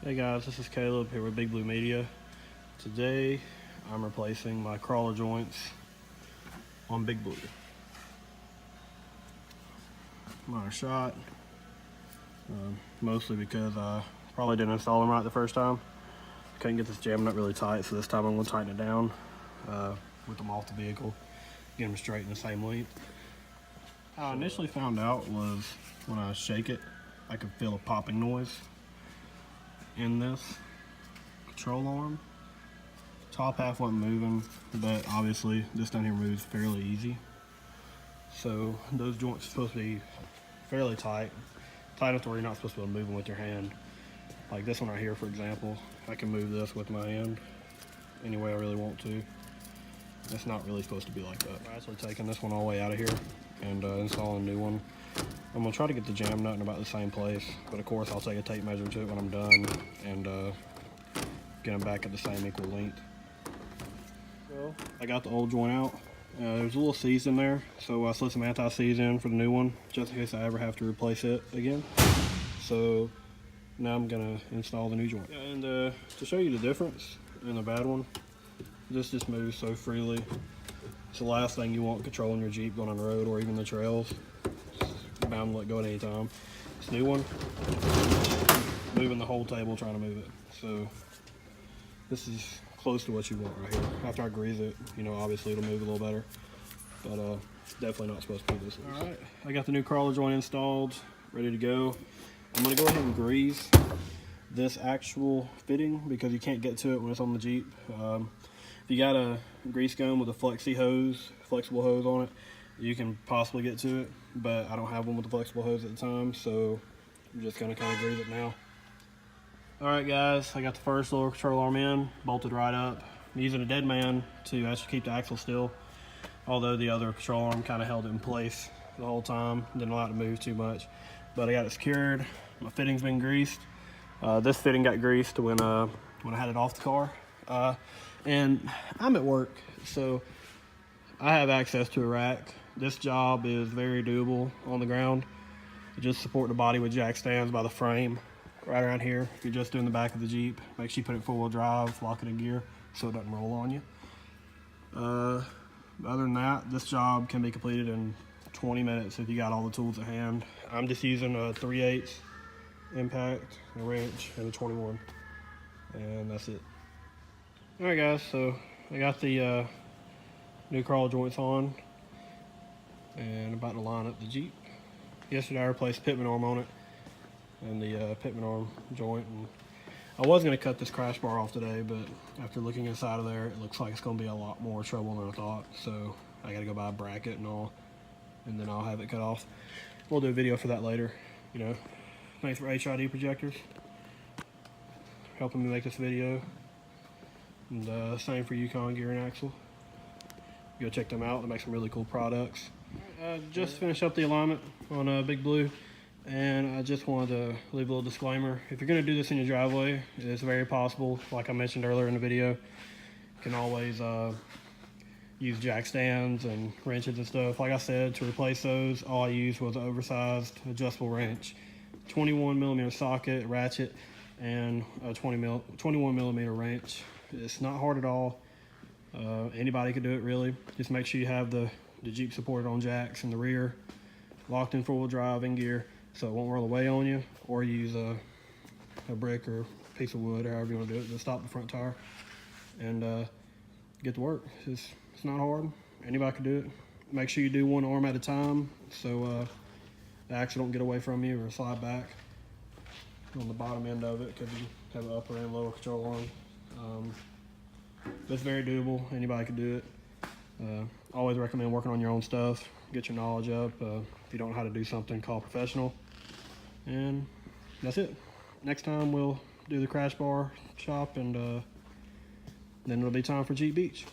Hey guys, this is Caleb here with Big Blue Media. Today I'm replacing my crawler joints on Big Blue. Minor shot, mostly because I probably didn't install them right the first time. Couldn't get this jam nut really tight, so this time I'm going to tighten it down with them off the vehicle, get them straight in the same length. How I initially found out was when I shake it, I could feel a popping noise in this control arm. Top half wasn't moving, but obviously this down here moves fairly easy. So those joints are supposed to be fairly tight enough to where you're not supposed to be able to move them with your hand. Like this one right here, for example, I can move this with my hand any way I really want to. It's not really supposed to be like that. I'm actually taking this one all the way out of here and installing a new one. I'm gonna try to get the jam nut in about the same place, but of course I'll take a tape measure to it when I'm done and get them back at the same equal length. So I got the old joint out. There's a little seize in there, so I slid some anti-seize in for the new one, just in case I ever have to replace it again. So now I'm gonna install the new joint. And to show you the difference in the bad one, this just moves so freely. It's the last thing you want controlling your Jeep going on the road or even the trails. It's bound to let go at any time. This new one, moving the whole table trying to move it. So this is close to what you want right here. After I grease it, you know, obviously it'll move a little better, but definitely not supposed to be this loose. All right, I got the new crawler joint installed, ready to go. I'm gonna go ahead and grease this actual fitting because you can't get to it when it's on the Jeep. If you got a grease gun with a flexible hose on it, you can possibly get to it, but I don't have one with the flexible hose at the time, so I'm just gonna kind of grease it now. All right guys, I got the first little control arm in, bolted right up. I'm using a dead man to actually keep the axle still, although the other control arm kind of held it in place the whole time, didn't allow it to move too much. But I got it secured, my fitting's been greased. This fitting got greased when I had it off the car. And I'm at work, so I have access to a rack. This job is very doable on the ground. You just support the body with jack stands by the frame right around here. If you're just doing the back of the Jeep, make sure you put it four-wheel drive, lock it in gear so it doesn't roll on you. Other than that, this job can be completed in 20 minutes if you got all the tools at hand. I'm just using a 3/8 impact, a wrench, and a 21, and that's it. All right guys, so I got the new crawler joints on and about to line up the Jeep. Yesterday I replaced Pitman arm on it and the Pitman arm joint, and I was going to cut this crash bar off today, but after looking inside of there, it looks like it's going to be a lot more trouble than I thought, so I got to go buy a bracket and all, and then I'll have it cut off. We'll do a video for that later. You know, thanks for HID Projectors helping me make this video. And same for Yukon Gear and Axle. Go check them out. They make some really cool products. Just finished up the alignment on Big Blue, and I just wanted to leave a little disclaimer. If you're going to do this in your driveway, it's very possible, like I mentioned earlier in the video, you can always use jack stands and wrenches and stuff. Like I said, to replace those, all I used was an oversized adjustable wrench, 21mm socket, ratchet, and a 21mm wrench. It's not hard at all. Anybody could do it really. Just make sure you have the Jeep supported on jacks in the rear, locked in four-wheel drive in gear so it won't roll away on you, or use a brick or piece of wood, however you want to do it, to stop the front tire and get to work. It's not hard. Anybody can do it. Make sure you do one arm at a time so the axle don't get away from you or slide back on the bottom end of it because you have an upper and lower control arm. But it's very doable. Anybody can do it. Always recommend working on your own stuff. Get your knowledge up. If you don't know how to do something, call a professional. And that's it. Next time we'll do the crash bar shop, and then it'll be time for Jeep Beach.